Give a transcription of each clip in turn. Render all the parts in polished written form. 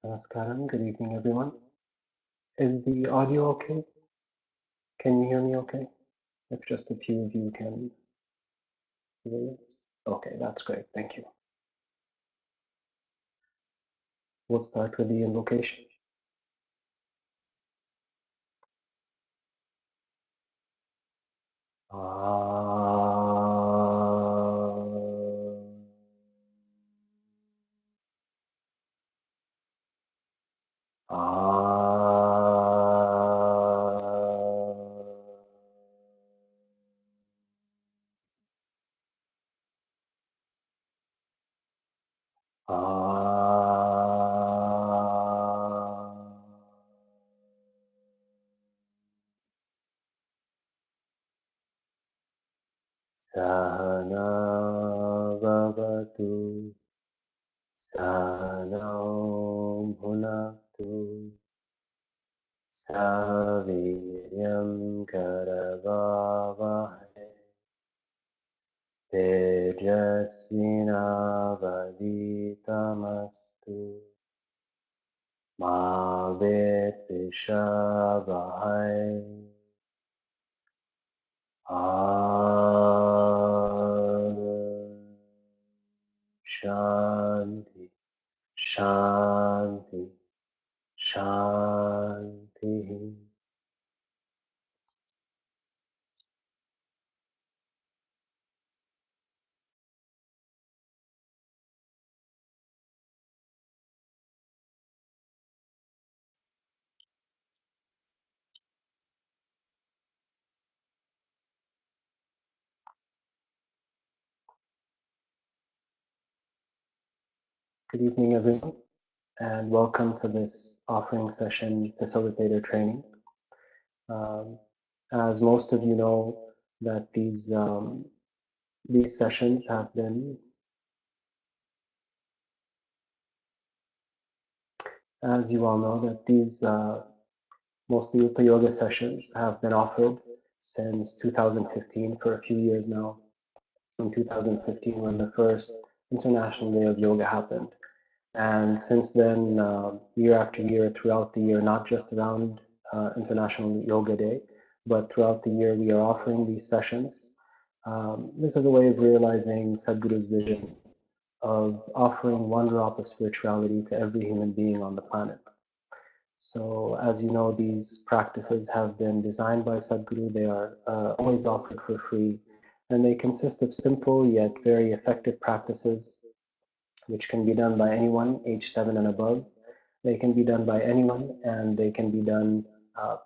Namaskaram. Good evening, everyone. Is the audio okay? Can you hear me okay? If just a few of you can hear this. Okay, that's great. Thank you. We'll start with the invocation. Sahana Bhavatu Sahana Bhunaktu Saviryam Karavavahe Tejasvinavaditamastu Ma Vedvishavahai Shanti, Shanti, Shanti. Good evening, everyone, and welcome to this offering session facilitator training. As most of you know, that these sessions have been, as you all know, that these mostly Rupa Yoga sessions have been offered since 2015 for a few years now. In 2015, when the first International Day of Yoga happened. And since then, year after year, throughout the year, not just around International Yoga Day, but throughout the year, we are offering these sessions. This is a way of realizing Sadhguru's vision of offering one drop of spirituality to every human being on the planet. So, as you know, these practices have been designed by Sadhguru. They are always offered for free, and they consist of simple yet very effective practices which can be done by anyone age 7 and above. They can be done by anyone, and they can be done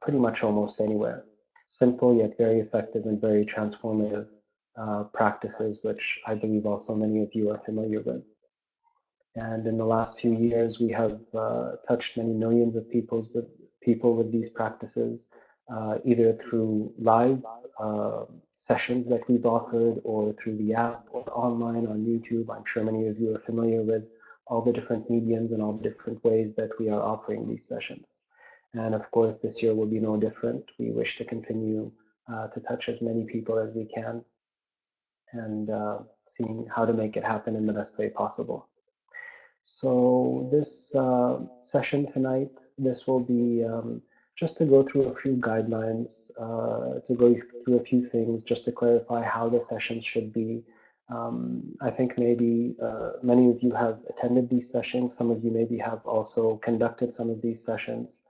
pretty much almost anywhere. Simple yet very effective and very transformative practices, which I believe also many of you are familiar with. And in the last few years, we have touched many millions of people with these practices, either through live sessions that we've offered, or through the app, or online on YouTube. I'm sure many of you are familiar with all the different mediums and all the different ways that we are offering these sessions. And of course, this year will be no different. We wish to continue to touch as many people as we can, and seeing how to make it happen in the best way possible. So this session tonight, this will be just to go through a few guidelines, to go through a few things, just to clarify how the sessions should be. I think maybe many of you have attended these sessions. Some of you maybe have also conducted some of these sessions.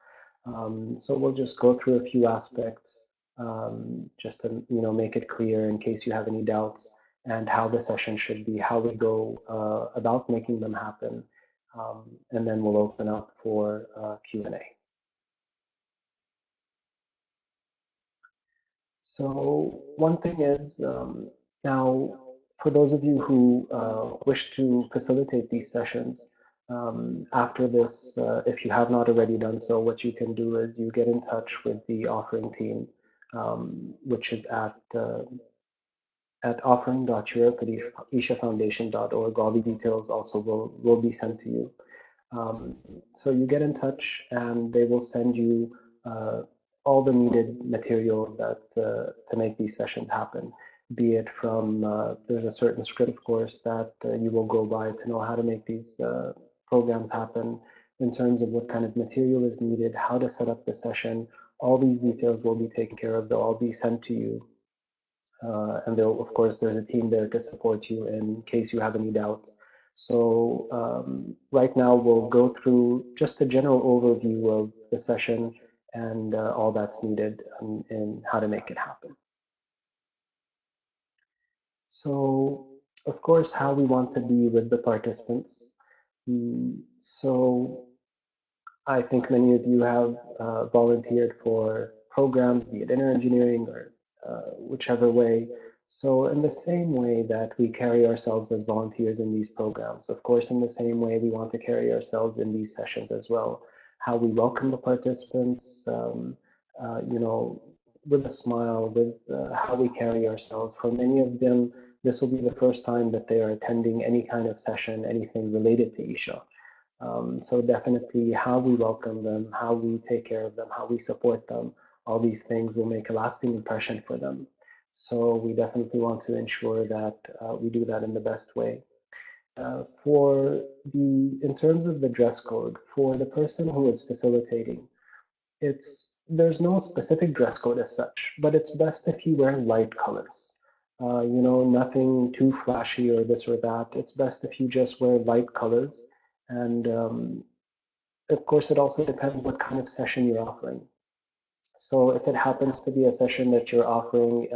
So we'll just go through a few aspects, just to make it clear in case you have any doubts, and how the session should be, how we go about making them happen, and then we'll open up for Q&A. So one thing is, now for those of you who wish to facilitate these sessions, after this, if you have not already done so, what you can do is you get in touch with the offering team, which is at offering.europe@ishafoundation.org. All the details also will be sent to you. So you get in touch, and they will send you all the needed material that to make these sessions happen. Be it from there's a certain script, of course, that you will go by to know how to make these programs happen. in terms of what kind of material is needed, how to set up the session. All these details will be taken care of. They'll all be sent to you. And of course, there's a team there to support you in case you have any doubts. So right now we'll go through just a general overview of the session and all that's needed and how to make it happen. So of course, how we want to be with the participants. So I think many of you have volunteered for programs, be it inner engineering or whichever way. So in the same way that we carry ourselves as volunteers in these programs, of course, in the same way we want to carry ourselves in these sessions as well. How we welcome the participants, you know, with a smile, with how we carry ourselves. For many of them, this will be the first time that they are attending any kind of session, anything related to Isha. So definitely how we welcome them, how we take care of them, how we support them, all these things will make a lasting impression for them. So we definitely want to ensure that we do that in the best way. In terms of the dress code, for the person who is facilitating, there's no specific dress code as such, but it's best if you wear light colors. You know, nothing too flashy or this or that. It's best if you just wear light colors. And of course, it also depends what kind of session you're offering. So if it happens to be a session that you're offering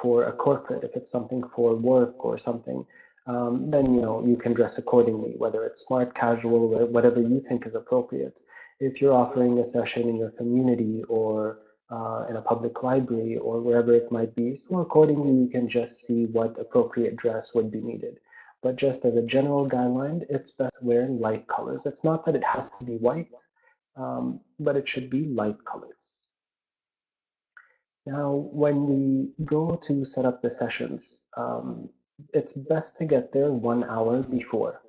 for a corporate, if it's something for work or something, then you know you can dress accordingly, whether it's smart, casual, whatever you think is appropriate. If you're offering a session in your community or in a public library or wherever it might be, so accordingly you can just see what appropriate dress would be needed. But just as a general guideline, it's best wearing light colors. It's not that it has to be white, but it should be light colors. Now, when we go to set up the sessions, it's best to get there 1 hour before.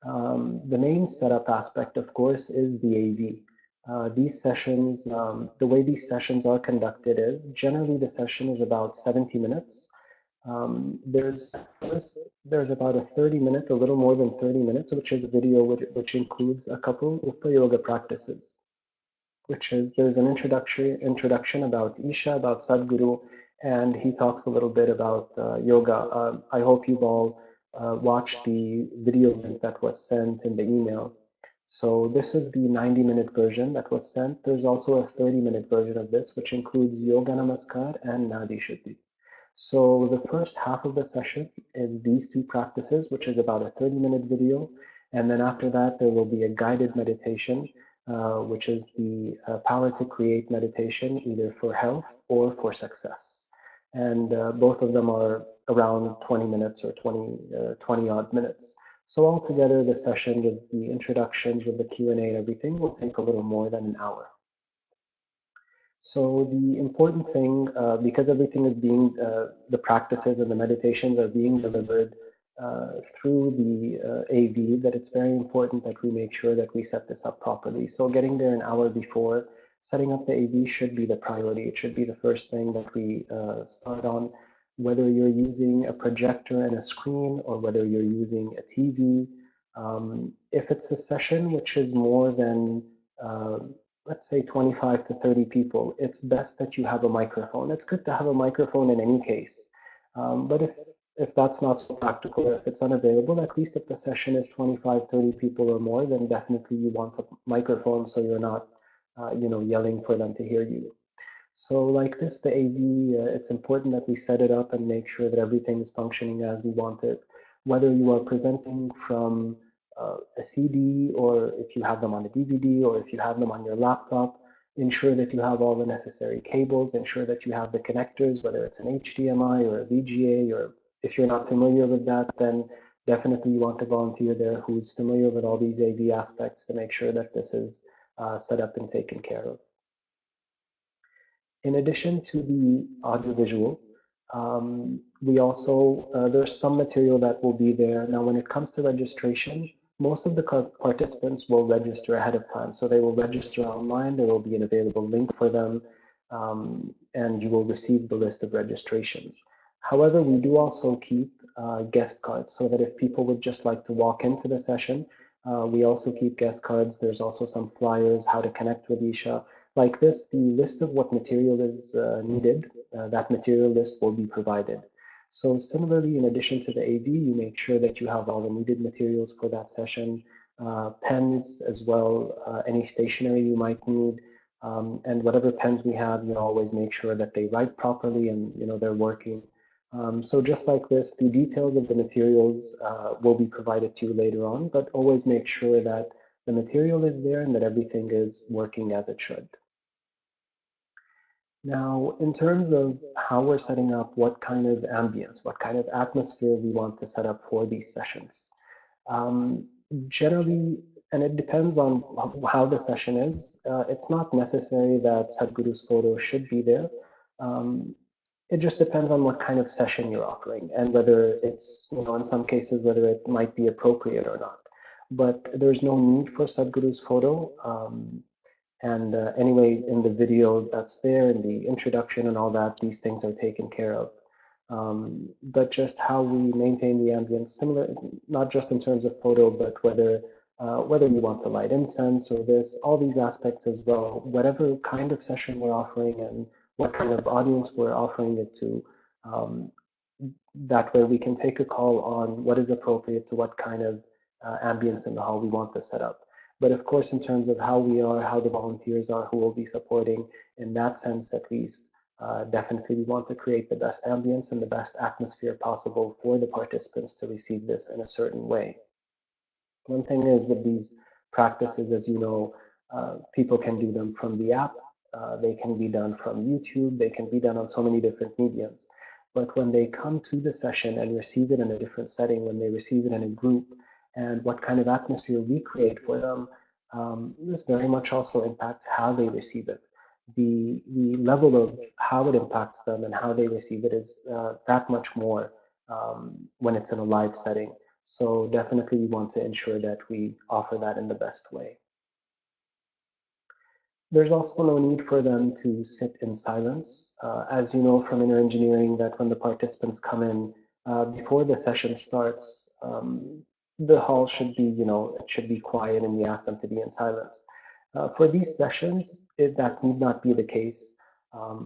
The main setup aspect, of course, is the AV. These sessions, the way these sessions are conducted is generally the session is about 70 minutes. There's about a 30-minute, a little more than 30 minutes, which is a video which includes a couple of yoga practices, which is there's an introduction about Isha, about Sadhguru, and he talks a little bit about yoga. I hope you've all watched the video link that was sent in the email. So this is the 90-minute version that was sent. There's also a 30-minute version of this, which includes Yoga Namaskar and Nadi Shuddhi. So the first half of the session is these two practices, which is about a 30-minute video. And then after that, there will be a guided meditation, which is the power to create meditation, either for health or for success. And both of them are around 20 minutes or 20 odd minutes. So altogether, the session with the introductions, with the Q&A and everything will take a little more than an hour. So the important thing, because everything is being, the practices and the meditations are being delivered through the AV, that it's very important that we make sure that we set this up properly. So getting there an hour before, setting up the AV should be the priority. It should be the first thing that we start on, whether you're using a projector and a screen or whether you're using a TV. If it's a session which is more than let's say 25 to 30 people, it's best that you have a microphone. It's good to have a microphone in any case. But if that's not so practical, or if it's unavailable, at least if the session is 25, 30 people or more, then definitely you want a microphone so you're not yelling for them to hear you. So like this, the AV, it's important that we set it up and make sure that everything is functioning as we want it. Whether you are presenting from a CD, or if you have them on a DVD, or if you have them on your laptop, ensure that you have all the necessary cables, ensure that you have the connectors, whether it's an HDMI or a VGA, or if you're not familiar with that, then definitely you want to volunteer there who's familiar with all these AV aspects to make sure that this is set up and taken care of. In addition to the audiovisual, we also, there's some material that will be there. Now, when it comes to registration, most of the participants will register ahead of time. So they will register online, there will be an available link for them, and you will receive the list of registrations. However, we do also keep guest cards so that if people would just like to walk into the session, We also keep guest cards. There's also some flyers, how to connect with Isha. Like this, the list of what material is needed, that material list will be provided. So similarly, in addition to the AV, you make sure that you have all the needed materials for that session, pens as well, any stationery you might need, and whatever pens we have, always make sure that they write properly and they're working. So just like this, the details of the materials will be provided to you later on, but always make sure that the material is there and that everything is working as it should. Now, in terms of how we're setting up, what kind of ambience, what kind of atmosphere we want to set up for these sessions. Um, Generally, and it depends on how the session is, it's not necessary that Sadhguru's photo should be there. Um, it just depends on what kind of session you're offering and whether it's, in some cases, whether it might be appropriate or not. But there's no need for Sadhguru's photo. And anyway, in the video that's there, in the introduction and all that, these things are taken care of. But just how we maintain the ambience, similar, not just in terms of photo, but whether you want to light incense or this, all these aspects as well, whatever kind of session we're offering and what kind of audience we're offering it to, um, that way we can take a call on what is appropriate to what kind of ambience in the hall we want to set up. But of course, in terms of how we are, how the volunteers are, who will be supporting, in that sense at least, definitely we want to create the best ambience and the best atmosphere possible for the participants to receive this in a certain way. One thing is with these practices, as you know, people can do them from the app, they can be done from YouTube, they can be done on so many different mediums. But when they come to the session and receive it in a different setting, when they receive it in a group, and what kind of atmosphere we create for them, this very much also impacts how they receive it. The level of how it impacts them and how they receive it is that much more when it's in a live setting. So definitely we want to ensure that we offer that in the best way. There's also no need for them to sit in silence. As you know from inner engineering, that when the participants come in, before the session starts, the hall should be, it should be quiet and we ask them to be in silence. For these sessions, that need not be the case.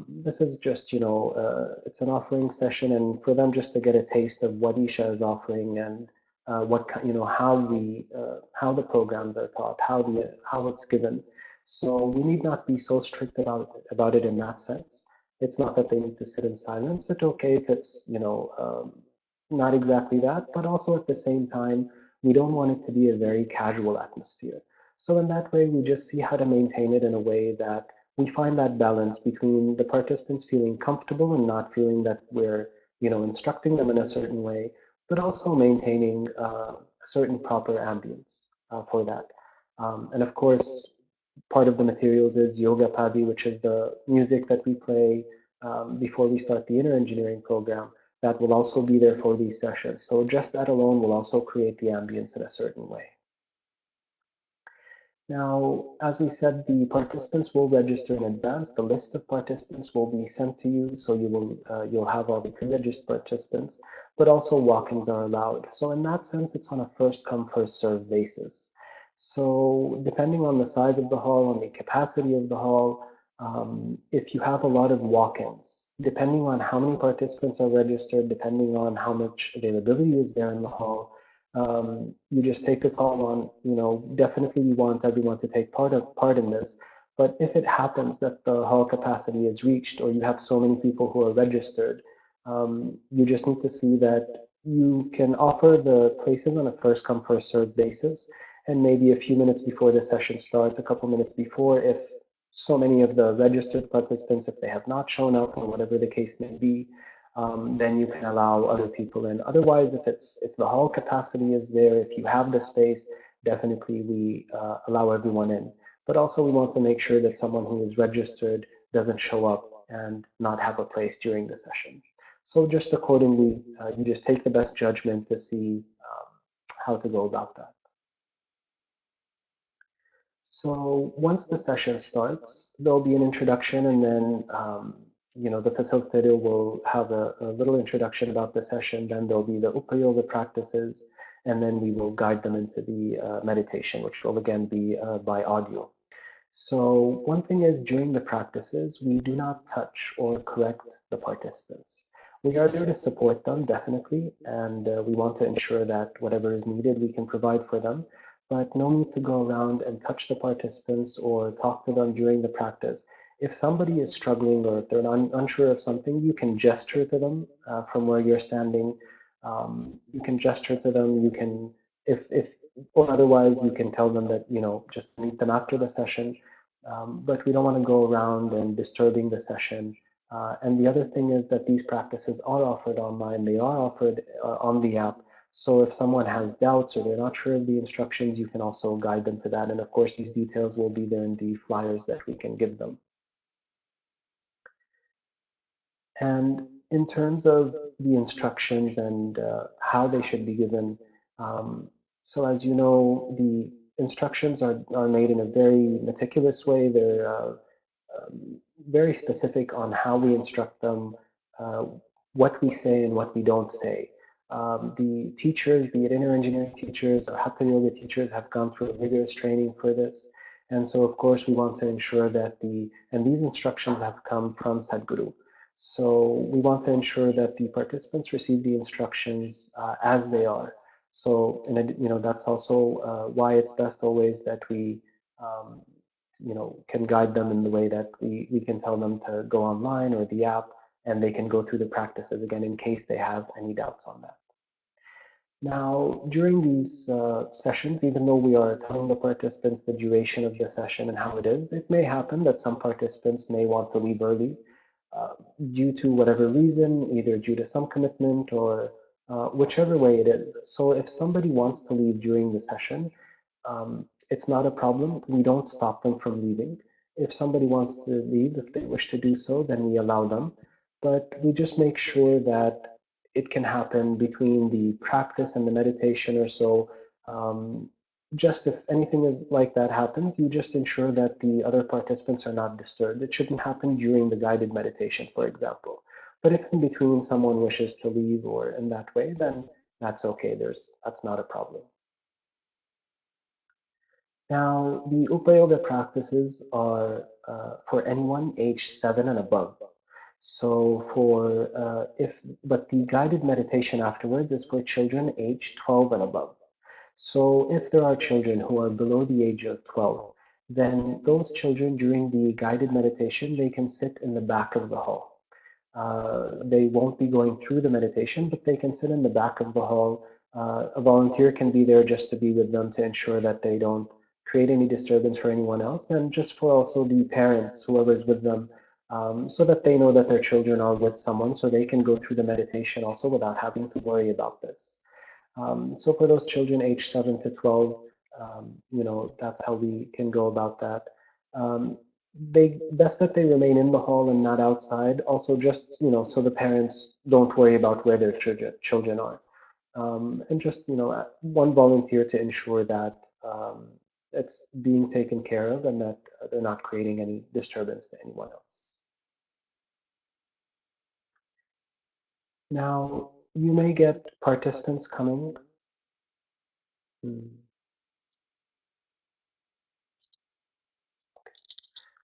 This is just, it's an offering session, and for them just to get a taste of what Isha is offering and how the programs are taught, how it's given. So we need not be so strict about it in that sense. It's not that they need to sit in silence. It's okay if it's, not exactly that, but also at the same time, we don't want it to be a very casual atmosphere. So in that way, we just see how to maintain it in a way that we find that balance between the participants feeling comfortable and not feeling that we're, instructing them in a certain way, but also maintaining a certain proper ambience for that. And of course, part of the materials is Yoga Padi, which is the music that we play before we start the inner engineering program. That will also be there for these sessions. So just that alone will also create the ambience in a certain way. Now, as we said, the participants will register in advance. The list of participants will be sent to you, so you'll have all the pre-registered participants, but also walk-ins are allowed. So in that sense, it's on a first come, first served basis. So depending on the size of the hall, on the capacity of the hall, if you have a lot of walk-ins, depending on how many participants are registered, depending on how much availability is there in the hall, you just take a call on, definitely you want everyone to take part in this. But if it happens that the hall capacity is reached or you have so many people who are registered, you just need to see that you can offer the places on a first come, first served basis. And maybe a few minutes before the session starts, a couple minutes before, if so many of the registered participants, if they have not shown up or whatever the case may be, then you can allow other people in. Otherwise, if the hall capacity is there, if you have the space, definitely we allow everyone in. But also we want to make sure that someone who is registered doesn't show up and not have a place during the session. So just accordingly, you just take the best judgment to see how to go about that. So once the session starts, there'll be an introduction, and then the facilitator will have a little introduction about the session. Then there'll be the Upa Yoga practices, and then we will guide them into the meditation, which will again be by audio. So one thing is, during the practices, we do not touch or correct the participants. We are there to support them, definitely, and we want to ensure that whatever is needed, we can provide for them. But no need to go around and touch the participants or talk to them during the practice. If somebody is struggling or if they're unsure of something, you can gesture to them from where you're standing. You can gesture to them. You can, if or otherwise, you can tell them that, just meet them after the session. But we don't want to go around and disturbing the session. And the other thing is that these practices are offered online. They are offered on the app. So if someone has doubts or they're not sure of the instructions, you can also guide them to that. And of course, these details will be there in the flyers that we can give them. And in terms of the instructions and how they should be given, so as you know, the instructions are made in a very meticulous way. They're very specific on how we instruct them, uh, what we say and what we don't say. The teachers, be it inner engineering teachers or hatha yoga teachers, have gone through rigorous training for this. And so, of course, we want to ensure that and these instructions have come from Sadhguru. So we want to ensure that the participants receive the instructions as they are. So, that's also why it's best always that we um, can guide them in the way that we can tell them to go online or the app, and they can go through the practices again in case they have any doubts on that. Now, during these sessions, even though we are telling the participants the duration of the session and how it is, it may happen that some participants may want to leave early uh, due to whatever reason, either due to some commitment or whichever way it is. So if somebody wants to leave during the session, it's not a problem. We don't stop them from leaving. If somebody wants to leave, if they wish to do so, then we allow them. But we just make sure that it can happen between the practice and the meditation or so. Just if anything is like that happens, you just ensure that the other participants are not disturbed. It shouldn't happen during the guided meditation, for example. But if in between someone wishes to leave or in that way, then that's okay. That's not a problem. Now, the Upayoga practices are for anyone age 7 and above. So but the guided meditation afterwards is for children age 12 and above. So if there are children who are below the age of 12, then those children during the guided meditation, they can sit in the back of the hall. They won't be going through the meditation, but they can sit in the back of the hall. A volunteer can be there just to be with them to ensure that they don't create any disturbance for anyone else, and just for also the parents, whoever's with them, so that they know that their children are with someone, so they can go through the meditation also without having to worry about this. So for those children aged 7 to 12, that's how we can go about that. They best that they remain in the hall and not outside. Also, just so the parents don't worry about where their children are, and just one volunteer to ensure that it's being taken care of and that they're not creating any disturbance to anyone else. Now, you may get participants coming. Hmm.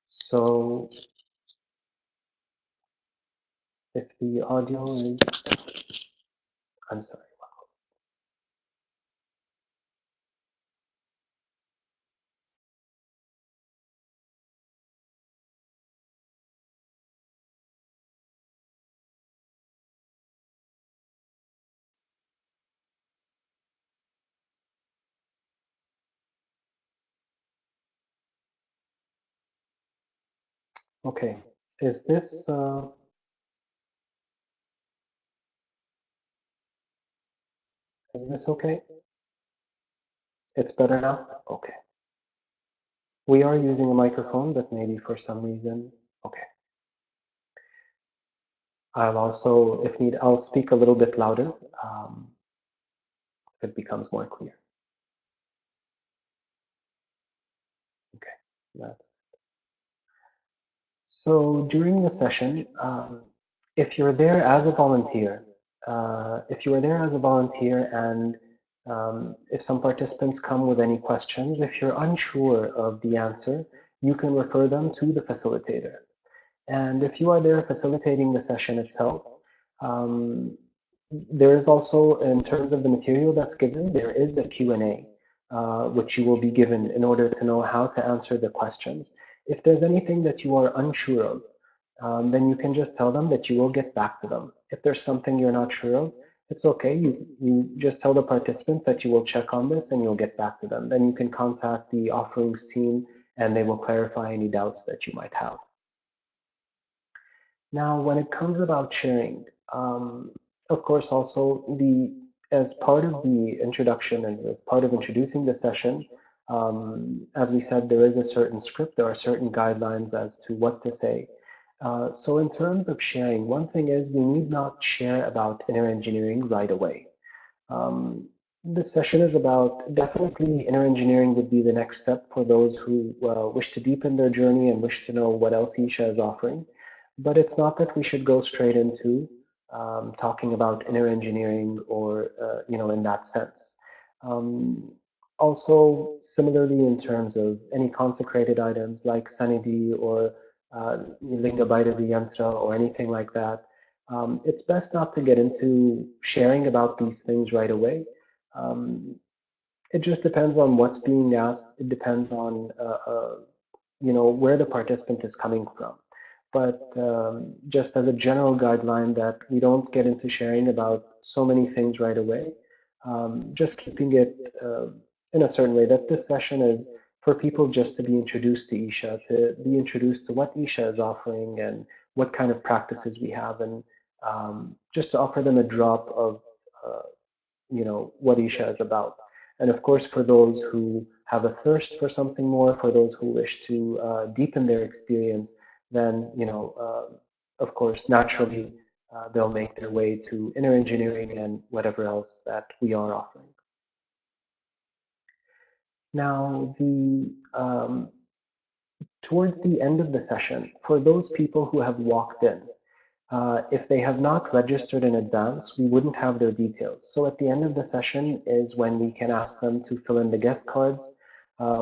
So if the audio is, I'm sorry. Okay, is this okay? It's better now? Okay. We are using a microphone, but maybe for some reason. Okay. I'll also, if need, I'll speak a little bit louder if it becomes more clear. Okay. That's So during the session, if you're there as a volunteer, if you are there as a volunteer and If some participants come with any questions, if you're unsure of the answer, you can refer them to the facilitator. And if you are there facilitating the session itself, um, there is also, in terms of the material that's given, there is a Q&A, which you will be given in order to know how to answer the questions. If there's anything that you are unsure of, then you can just tell them that you will get back to them. If there's something you're not sure of, it's okay. You just tell the participant that you will check on this and you'll get back to them. Then you can contact the offerings team and they will clarify any doubts that you might have. Now, when it comes about sharing, of course, also as part of the introduction and as part of introducing the session, as we said, there is a certain script, there are certain guidelines as to what to say. So in terms of sharing, one thing is we need not share about inner engineering right away. This session is about definitely inner engineering would be the next step for those who wish to deepen their journey and wish to know what else Isha is offering. But it's not that we should go straight into talking about inner engineering or, in that sense. Um, Also, similarly, in terms of any consecrated items like Sanidhi or Linga Bhairavi Yantra or anything like that, it's best not to get into sharing about these things right away. Um, it just depends on what's being asked. It depends on where the participant is coming from. But just as a general guideline that we don't get into sharing about so many things right away, just keeping it in a certain way that this session is for people just to be introduced to Isha, to be introduced to what Isha is offering and what kind of practices we have, and just to offer them a drop of uh, what Isha is about. And of course, for those who have a thirst for something more, for those who wish to deepen their experience, then of course, naturally, they'll make their way to inner engineering and whatever else that we are offering. Now, the towards the end of the session, for those people who have walked in, if they have not registered in advance, we wouldn't have their details. So at the end of the session is when we can ask them to fill in the guest cards,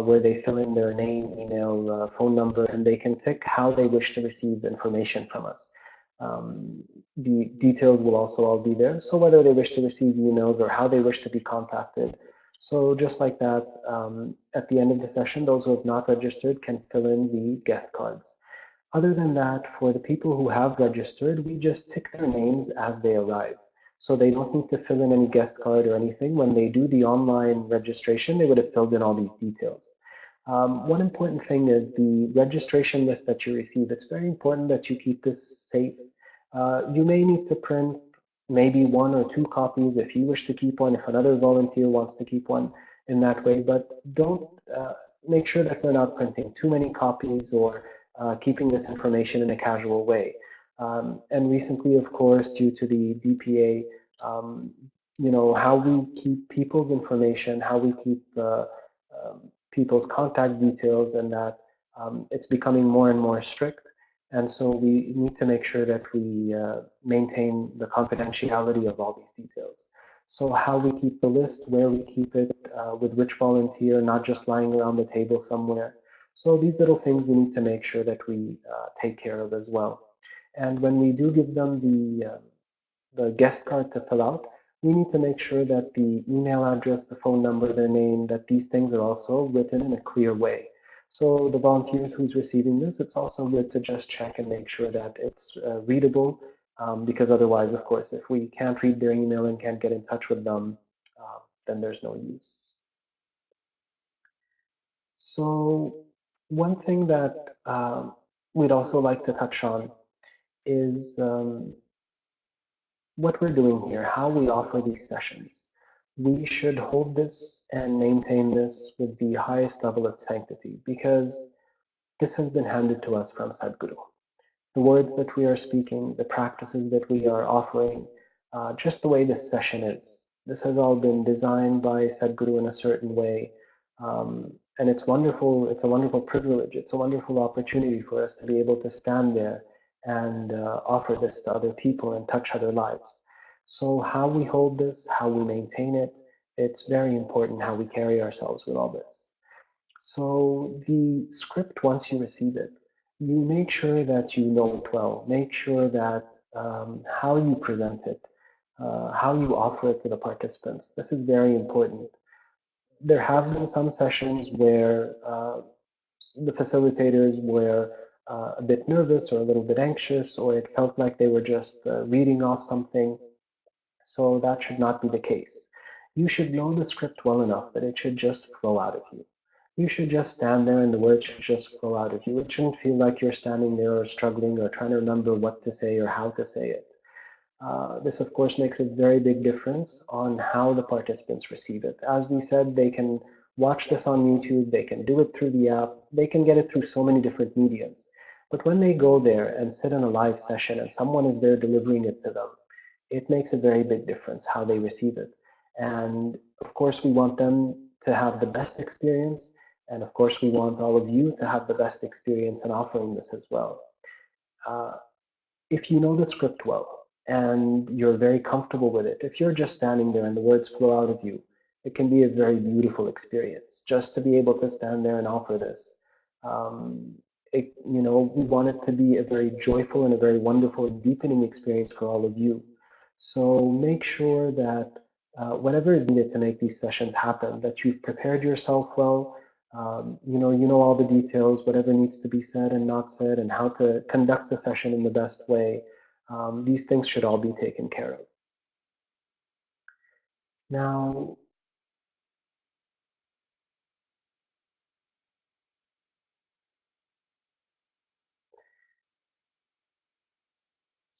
where they fill in their name, email, phone number, and they can tick how they wish to receive information from us. The details will also all be there. So whether they wish to receive emails or how they wish to be contacted. So just like that, at the end of the session, those who have not registered can fill in the guest cards. Other than that, for the people who have registered, we just tick their names as they arrive. So they don't need to fill in any guest card or anything. When they do the online registration, they would have filled in all these details. One important thing is the registration list that you receive. It's very important that you keep this safe. You may need to print maybe 1 or 2 copies if you wish to keep one, if another volunteer wants to keep one in that way, but don't make sure that we're not printing too many copies or keeping this information in a casual way. And recently, of course, due to the DPA, how we keep people's information, how we keep people's contact details, and that it's becoming more and more strict. And so we need to make sure that we maintain the confidentiality of all these details. So how we keep the list, where we keep it, with which volunteer, not just lying around the table somewhere. So these little things we need to make sure that we take care of as well. And when we do give them the guest card to fill out, we need to make sure that the email address, the phone number, their name, that these things are also written in a clear way. So the volunteers who's receiving this, it's also good to just check and make sure that it's readable, because otherwise, of course, if we can't read their email and can't get in touch with them, then there's no use. So one thing that we'd also like to touch on is what we're doing here, how we offer these sessions. We should hold this and maintain this with the highest level of sanctity, because this has been handed to us from Sadhguru. The words that we are speaking, the practices that we are offering, just the way this session is. This has all been designed by Sadhguru in a certain way. And it's wonderful, it's a wonderful privilege, it's a wonderful opportunity for us to be able to stand there and offer this to other people and touch other lives. So how we hold this, how we maintain it, It's very important how we carry ourselves with all this. So the script, once you receive it, you make sure that you know it well. Make sure that how you present it, how you offer it to the participants. This is very important. There have been some sessions where the facilitators were a bit nervous or a little bit anxious, or it felt like they were just reading off something. So that should not be the case. You should know the script well enough that it should just flow out of you. You should just stand there and the words should just flow out of you. It shouldn't feel like you're standing there or struggling or trying to remember what to say or how to say it. This, of course, makes a very big difference on how the participants receive it. As we said, they can watch this on YouTube, they can do it through the app, they can get it through so many different mediums. But when they go there and sit in a live session and someone is there delivering it to them, it makes a very big difference how they receive it. And of course, we want them to have the best experience. And of course, we want all of you to have the best experience in offering this as well. Uh, if you know the script well and you're very comfortable with it, if you're just standing there and the words flow out of you, it can be a very beautiful experience just to be able to stand there and offer this. We want it to be a very joyful and a very wonderful and deepening experience for all of you. So make sure that whatever is needed to make these sessions happen, that you've prepared yourself well, you know all the details, whatever needs to be said and not said, and how to conduct the session in the best way. These things should all be taken care of. Now,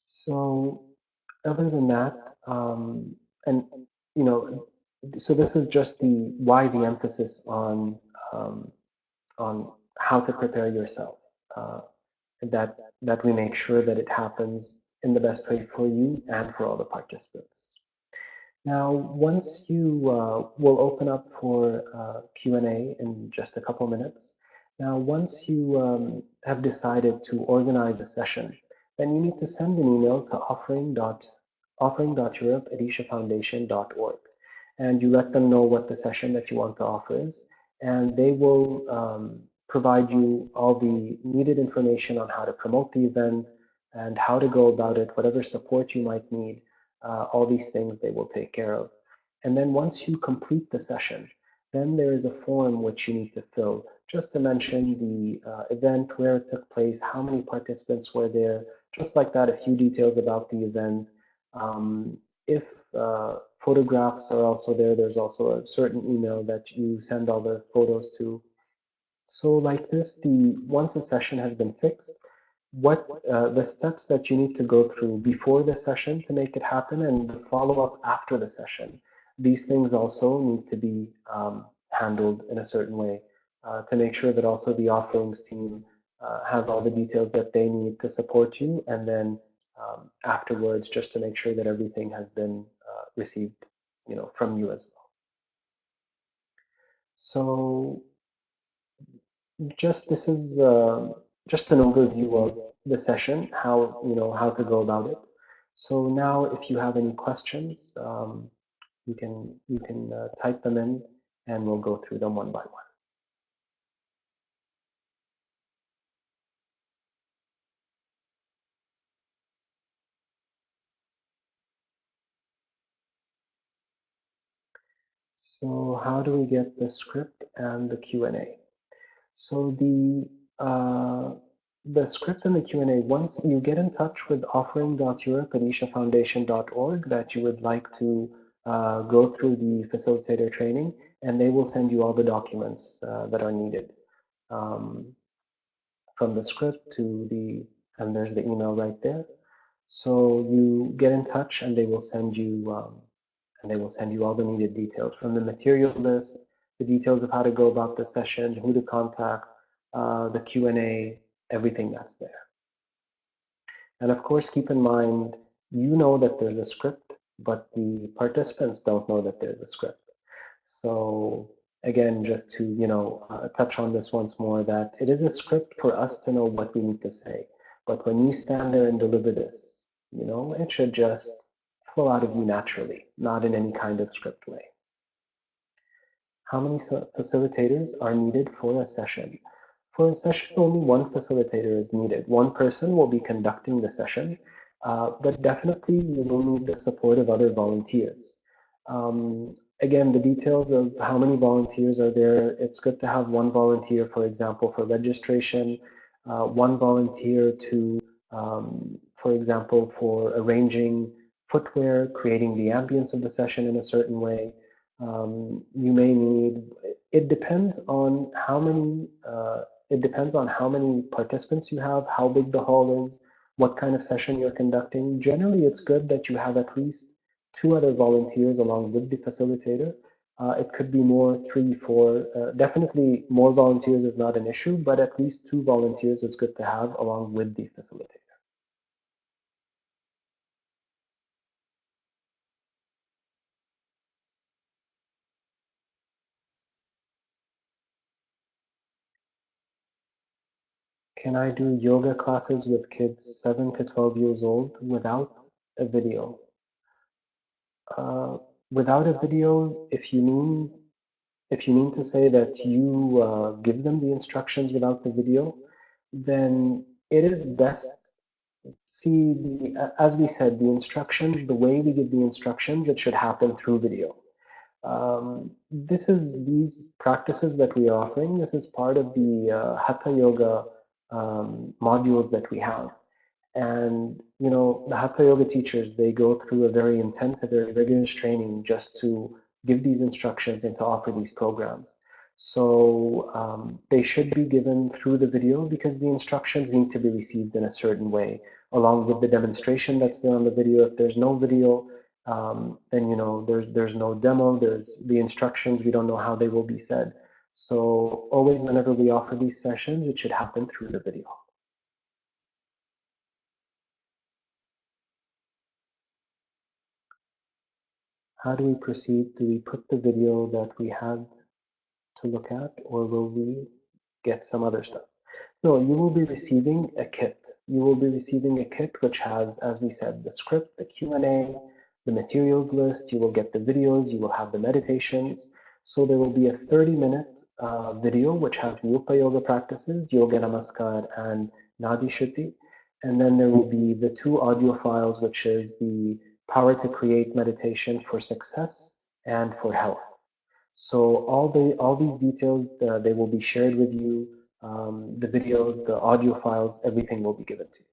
so other than that, and you know, so this is just the why the emphasis um, on how to prepare yourself. Uh, that we make sure that it happens in the best way for you and for all the participants. Now, once you will open up for Q&A in just a couple minutes. Now, once you have decided to organize a session, then you need to send an email to offering.europe@ishafoundation.org, and you let them know what the session that you want to offer is, and they will provide you all the needed information on how to promote the event and how to go about it, whatever support you might need. All these things they will take care of. And then once you complete the session, then there is a form which you need to fill just to mention the event, where it took place, how many participants were there, just like that, a few details about the event. If photographs are also there, there's also a certain email that you send all the photos to. So like this, once a session has been fixed, what the steps that you need to go through before the session to make it happen and the follow-up after the session. These things also need to be handled in a certain way to make sure that also the offerings team has all the details that they need to support you, and then afterwards just to make sure that everything has been received, from you as well. So this is just an overview of the session, how to go about it. So now, if you have any questions, you can type them in, and we'll go through them one by one. So how do we get the script and the Q&A? So the script and the Q&A, once you get in touch with offering.europe@ishafoundation.org that you would like to go through the facilitator training, and they will send you all the documents that are needed, um, from the script and there's the email right there. So you get in touch, and they will send you all the needed details, from the material list, the details of how to go about the session, who to contact, the Q&A, everything that's there. And of course, keep in mind, you know that there's a script, but the participants don't know that there's a script. So again, just to touch on this once more, that it is a script for us to know what we need to say. But when you stand there and deliver this, it should just flow out of you naturally, not in any kind of script way. How many facilitators are needed for a session? For a session, only one facilitator is needed. One person will be conducting the session, but definitely you will need the support of other volunteers. Again, the details of how many volunteers are there, it's good to have one volunteer, for example, for registration, one volunteer to, for example, for arranging footwear, creating the ambience of the session in a certain way. You may need, it depends on how many, it depends on how many participants you have, how big the hall is, what kind of session you're conducting. Generally, it's good that you have at least two other volunteers along with the facilitator. It could be more, three, four. Definitely more volunteers is not an issue, but at least two volunteers is good to have along with the facilitator. Can I do yoga classes with kids 7 to 12 years old without a video? Uh, Without a video, if you mean to say that you give them the instructions without the video, then it is best. See, as we said, the instructions, the way we give the instructions, it should happen through video. These practices that we are offering. This is part of the Hatha Yoga modules that we have. And, you know, the Hatha Yoga teachers, they go through a very intensive, very rigorous training just to give these instructions and to offer these programs. So they should be given through the video because the instructions need to be received in a certain way, along with the demonstration that's there on the video. If there's no video, then, you know, there's no demo, there's the instructions, we don't know how they will be said. So always whenever we offer these sessions, it should happen through the video. How do we proceed? Do we put the video that we had to look at, or will we get some other stuff? No, you will be receiving a kit. You will be receiving a kit which has, as we said, the script, the Q&A, the materials list. You will get the videos. You will have the meditations. So there will be a 30-minute video which has the Upa Yoga practices, Yoga Namaskar and Nadi Shuddhi. And then there will be the two audio files, which is the Power to Create Meditation for Success and for Health. So all these details, they will be shared with you. The videos, the audio files, everything will be given to you.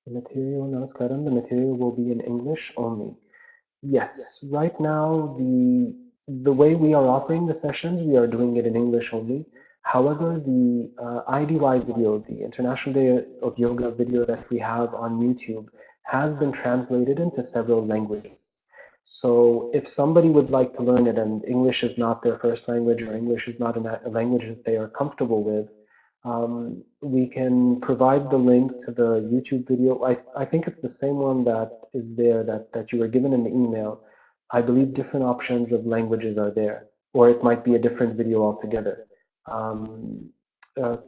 The material, Namaskaram, the material will be in English only. Yes, right now the way we are offering the sessions, we are doing it in English only. However, the IDY video, the International Day of Yoga video that we have on YouTube, has been translated into several languages. So if somebody would like to learn it and English is not their first language or English is not a language that they are comfortable with, we can provide the link to the YouTube video. I think it's the same one that is there that you were given in the email. I believe different options of languages are there, or it might be a different video altogether. Um,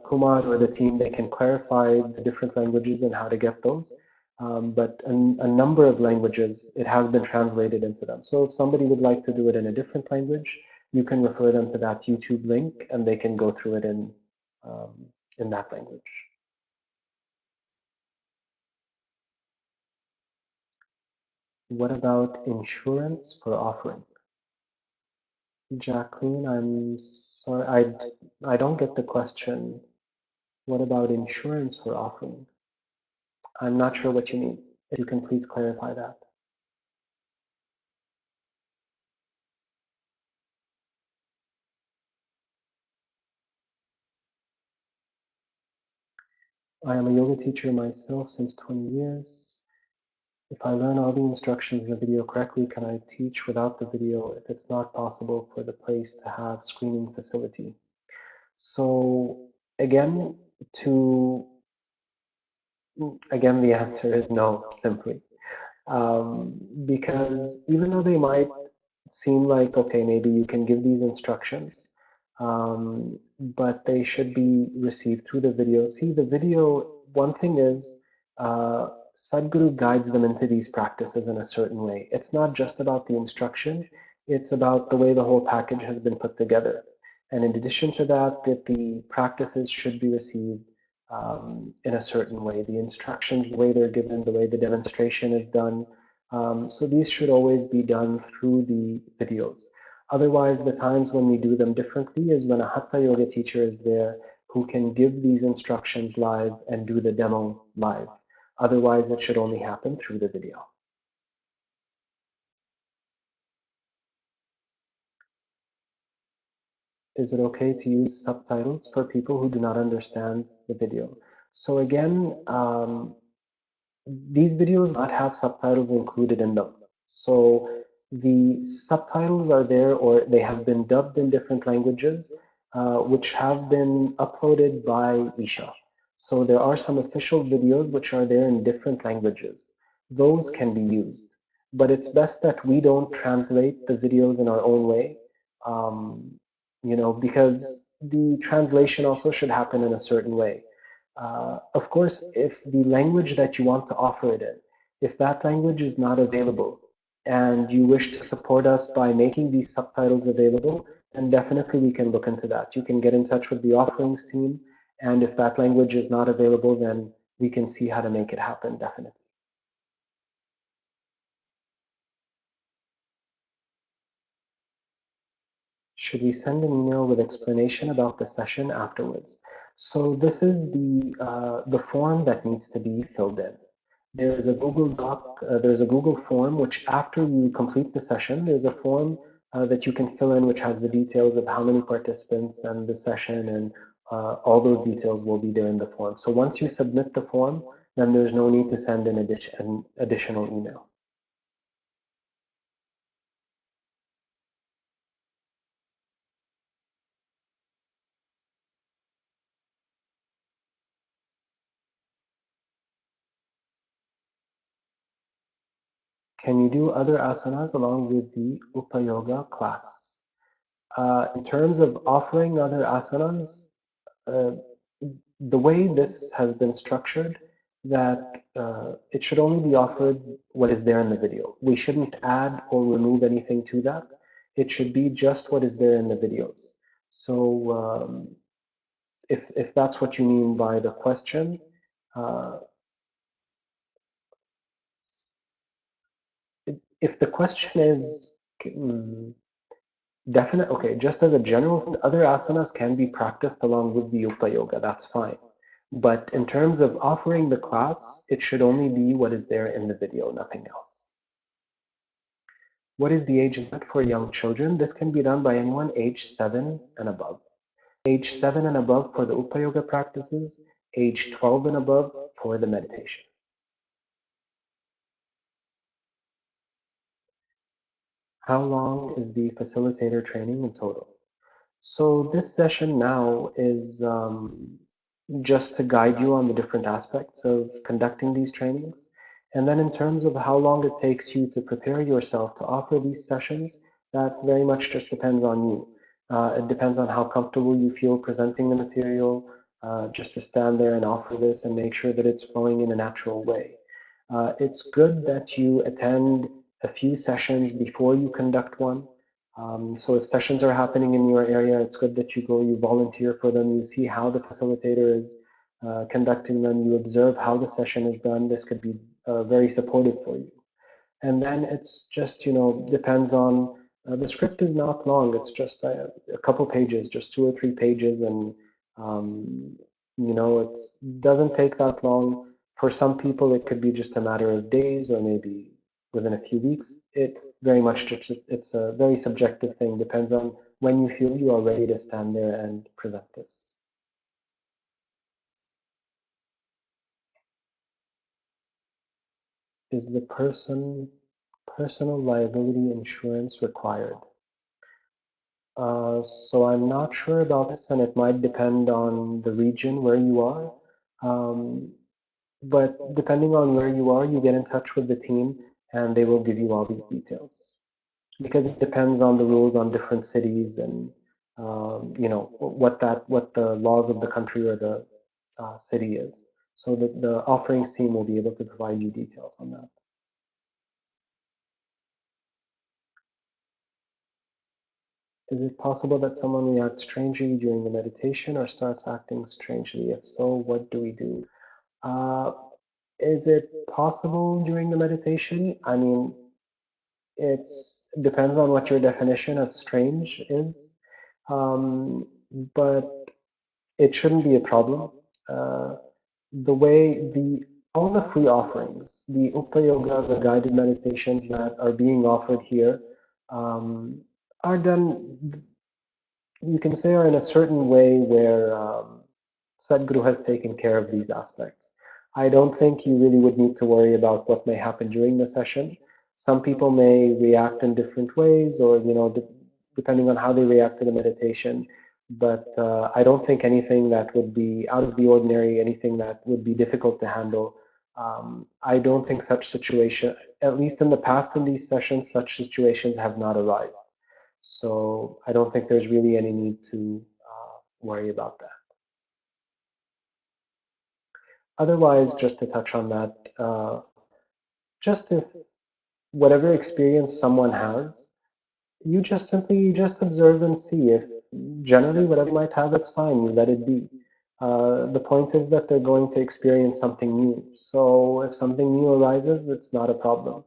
Kumar or the team, they can clarify the different languages and how to get those. But a number of languages, it has been translated into them. So if somebody would like to do it in a different language, you can refer them to that YouTube link and they can go through it um, in that language. What about insurance for offering? Jacqueline, I'm sorry, I don't get the question. What about insurance for offering? I'm not sure what you mean. If you can please clarify that. I am a yoga teacher myself since 20 years. If I learn all the instructions in the video correctly, can I teach without the video if it's not possible for the place to have screening facility? So again, the answer is no, simply. Because even though they might seem like, okay, maybe you can give these instructions, but they should be received through the video. See, the video, one thing is, Sadhguru guides them into these practices in a certain way. It's not just about the instruction, it's about the way the whole package has been put together. And in addition to that, that the practices should be received in a certain way. The instructions, the way they're given, the way the demonstration is done. So these should always be done through the videos. Otherwise, the times when we do them differently is when a Hatha Yoga teacher is there who can give these instructions live and do the demo live. Otherwise, it should only happen through the video. Is it okay to use subtitles for people who do not understand the video? So again, these videos do not have subtitles included in them. So the subtitles are there, or they have been dubbed in different languages, which have been uploaded by Isha. So there are some official videos which are there in different languages. Those can be used, but it's best that we don't translate the videos in our own way, because the translation also should happen in a certain way. Of course, if the language that you want to offer it in, if that language is not available and you wish to support us by making these subtitles available, then definitely we can look into that. You can get in touch with the offerings team, and if that language is not available, then we can see how to make it happen, definitely. Should we send an email with explanation about the session afterwards? So this is the form that needs to be filled in. There's a Google Doc, there's a Google form, which after you complete the session, there's a form that you can fill in, which has the details of how many participants and the session, and all those details will be there in the form. So once you submit the form, then there's no need to send an additional email. Can you do other asanas along with the Upayoga class? In terms of offering other asanas, uh, the way this has been structured, that it should only be offered what is there in the video. We shouldn't add or remove anything to that. It should be just what is there in the videos. So if that's what you mean by the question, uh, if the question is definite, okay, just as a general, other asanas can be practiced along with the Upa Yoga, that's fine. But in terms of offering the class, it should only be what is there in the video, nothing else. What is the age limit for young children? This can be done by anyone age 7 and above. Age 7 and above for the Upa Yoga practices, age 12 and above for the meditation. How long is the facilitator training in total? So this session now is just to guide you on the different aspects of conducting these trainings. And then in terms of how long it takes you to prepare yourself to offer these sessions, that very much just depends on you. It depends on how comfortable you feel presenting the material, just to stand there and offer this and make sure that it's flowing in a natural way. It's good that you attend a few sessions before you conduct one. So if sessions are happening in your area, it's good that you go, you volunteer for them, you see how the facilitator is conducting them, you observe how the session is done. This could be very supportive for you. And then it's just, depends on, the script is not long, it's just a couple pages, just 2 or 3 pages, and it doesn't take that long. For some people, it could be just a matter of days or maybe within a few weeks. It very much just, it's a very subjective thing, depends on when you feel you are ready to stand there and present this. Is the personal liability insurance required? So I'm not sure about this, and it might depend on the region where you are. Um, but depending on where you are, you get in touch with the team, and they will give you all these details. Because it depends on the rules on different cities, and what the laws of the country or the city is. So that the offerings team will be able to provide you details on that. Is it possible that someone reacts strangely during the meditation or starts acting strangely? If so, what do we do? Uh, is it possible during the meditation? I mean, it depends on what your definition of strange is, um, but it shouldn't be a problem. Uh, the way all the free offerings, the Ukta Yoga, the guided meditations that are being offered here, um, are done, you can say, are in a certain way where Sadhguru has taken care of these aspects. I don't think you really would need to worry about what may happen during the session. Some people may react in different ways, or depending on how they react to the meditation. But I don't think anything that would be out of the ordinary, anything that would be difficult to handle. I don't think such situation, at least in the past in these sessions, such situations have not arisen. So I don't think there's really any need to worry about that. Otherwise, just to touch on that, just if whatever experience someone has, you just simply just observe and see. If generally whatever you might have, it's fine. You let it be. The point is that they're going to experience something new. So if something new arises, it's not a problem.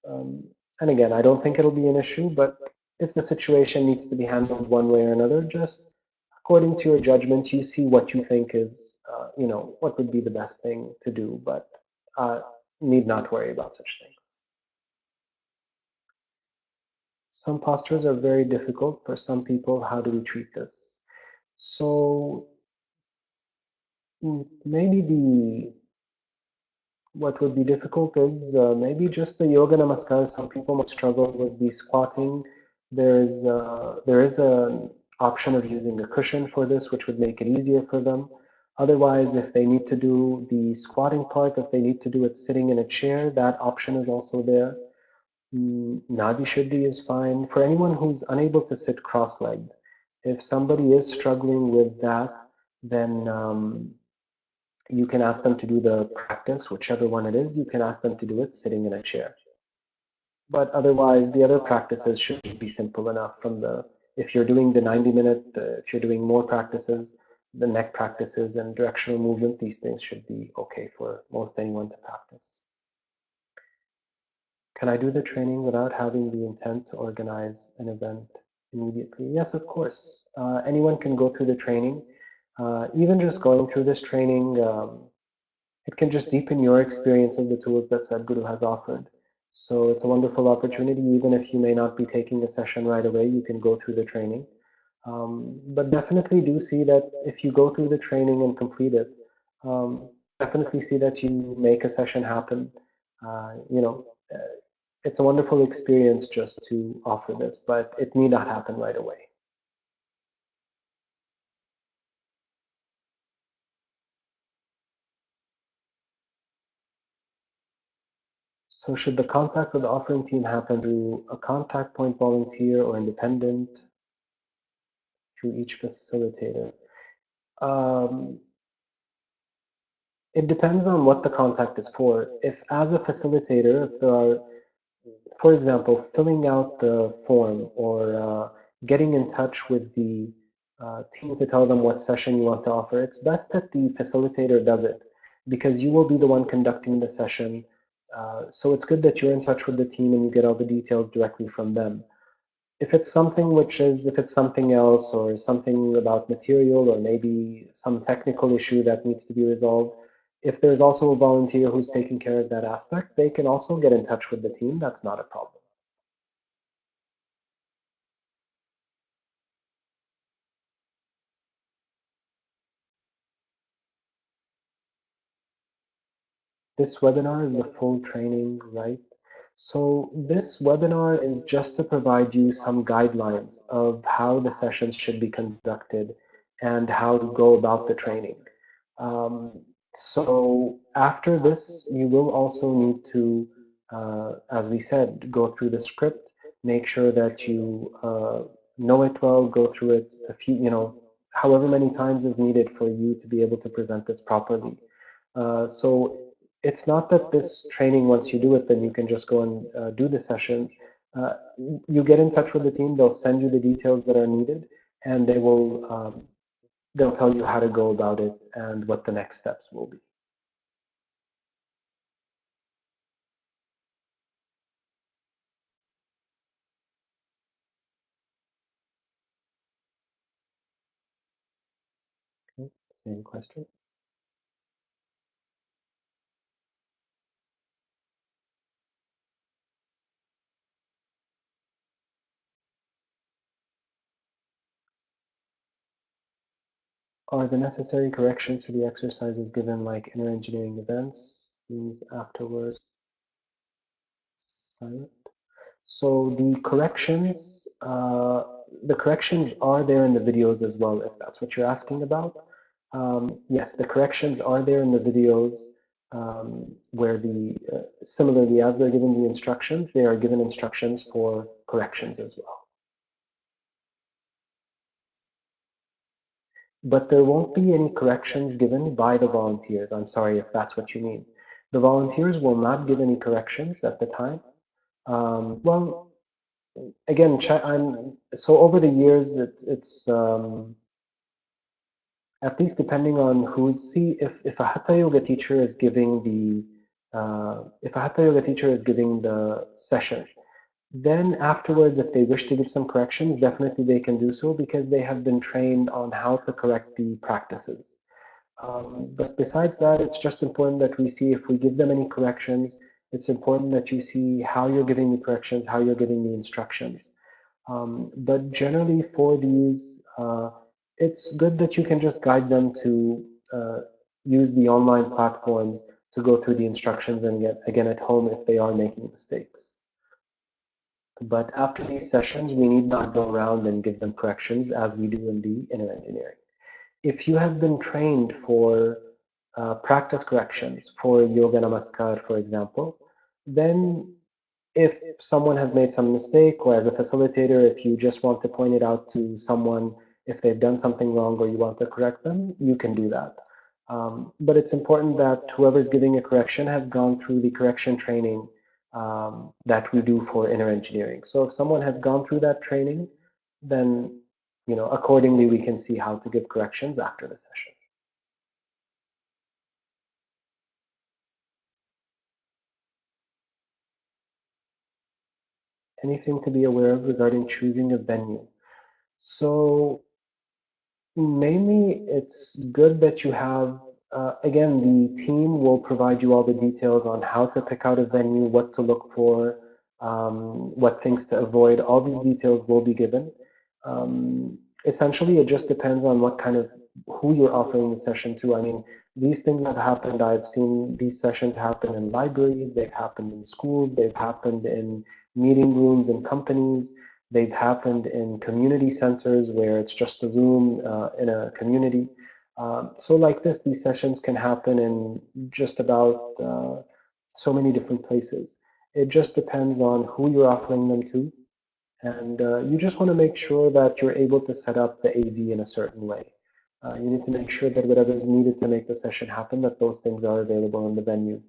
Um, and again, I don't think it'll be an issue, but if the situation needs to be handled one way or another, just according to your judgment, you see what you think is, what would be the best thing to do, but uh, need not worry about such things. Some postures are very difficult for some people. How do we treat this? So maybe what would be difficult is maybe just the yoga namaskar. Some people might struggle with the squatting. There is an option of using a cushion for this, which would make it easier for them. Otherwise, if they need to do the squatting part, if they need to do it sitting in a chair, that option is also there. Nadi Shuddhi is fine. For anyone who's unable to sit cross-legged, if somebody is struggling with that, then you can ask them to do the practice, whichever one it is, you can ask them to do it sitting in a chair. But otherwise, the other practices should be simple enough if you're doing the 90-minute, if you're doing more practices, the neck practices and directional movement, these things should be okay for most anyone to practice. Can I do the training without having the intent to organize an event immediately? Yes, of course. Anyone can go through the training. Even just going through this training, it can just deepen your experience of the tools that Sadhguru has offered. So it's a wonderful opportunity. Even if you may not be taking a session right away, you can go through the training. But definitely do see that if you go through the training and complete it, definitely see that you make a session happen. Uh, you know, uh, it's a wonderful experience just to offer this, but it need not happen right away. So should the contact with the offering team happen through a contact point volunteer or independent through each facilitator? Um, it depends on what the contact is for. If as a facilitator, if there are, for example, filling out the form or getting in touch with the team to tell them what session you want to offer, it's best that the facilitator does it because you will be the one conducting the session. So it's good that you're in touch with the team and you get all the details directly from them. If it's something else or something about material or maybe some technical issue that needs to be resolved, if there's also a volunteer who's taking care of that aspect, they can also get in touch with the team. That's not a problem. This webinar is the full training, right? So this webinar is just to provide you some guidelines of how the sessions should be conducted and how to go about the training. So after this, you will also need to, as we said, go through the script, make sure that you know it well, go through it a few, however many times is needed for you to be able to present this properly. So it's not that this training, once you do it, then you can just go and do the sessions. Uh, you get in touch with the team, they'll send you the details that are needed, and they'll tell you how to go about it and what the next steps will be. Okay, same question. Are the necessary corrections to the exercises given like inner engineering events? Means afterwards silent. So the corrections are there in the videos as well, if that's what you're asking about. Yes, the corrections are there in the videos where similarly as they're given the instructions, they are given instructions for corrections as well. But there won't be any corrections given by the volunteers. I'm sorry if that's what you mean. The volunteers will not give any corrections at the time. Well, again, so over the years, it's at least depending on see if a hatha yoga teacher is giving if a hatha yoga teacher is giving the session, then afterwards, if they wish to give some corrections, definitely they can do so because they have been trained on how to correct the practices. But besides that, it's just important that we see if we give them any corrections, it's important that you see how you're giving the corrections, how you're giving the instructions. But generally for these, it's good that you can just guide them to use the online platforms to go through the instructions and get again at home if they are making mistakes. But after these sessions, we need not go around and give them corrections as we do in the inner engineering. If you have been trained for practice corrections for yoga namaskar, for example, then if someone has made some mistake, or as a facilitator, if you just want to point it out to someone, if they've done something wrong or you want to correct them, you can do that. But it's important that whoever's giving a correction has gone through the correction training that we do for inner engineering. So if someone has gone through that training, then accordingly we can see how to give corrections after the session. Anything to be aware of regarding choosing a venue? So mainly, it's good that you have, again, the team will provide you all the details on how to pick out a venue, what to look for, what things to avoid. All these details will be given. Essentially, it just depends on what kind of who you're offering the session to. I mean, these things have happened. I've seen these sessions happen in libraries, they've happened in schools, they've happened in meeting rooms in companies. They've happened in community centers where it's just a room in a community. So like this, these sessions can happen in just about so many different places. It just depends on who you're offering them to. And you just want to make sure that you're able to set up the AV in a certain way. You need to make sure that whatever is needed to make the session happen, that those things are available in the venue.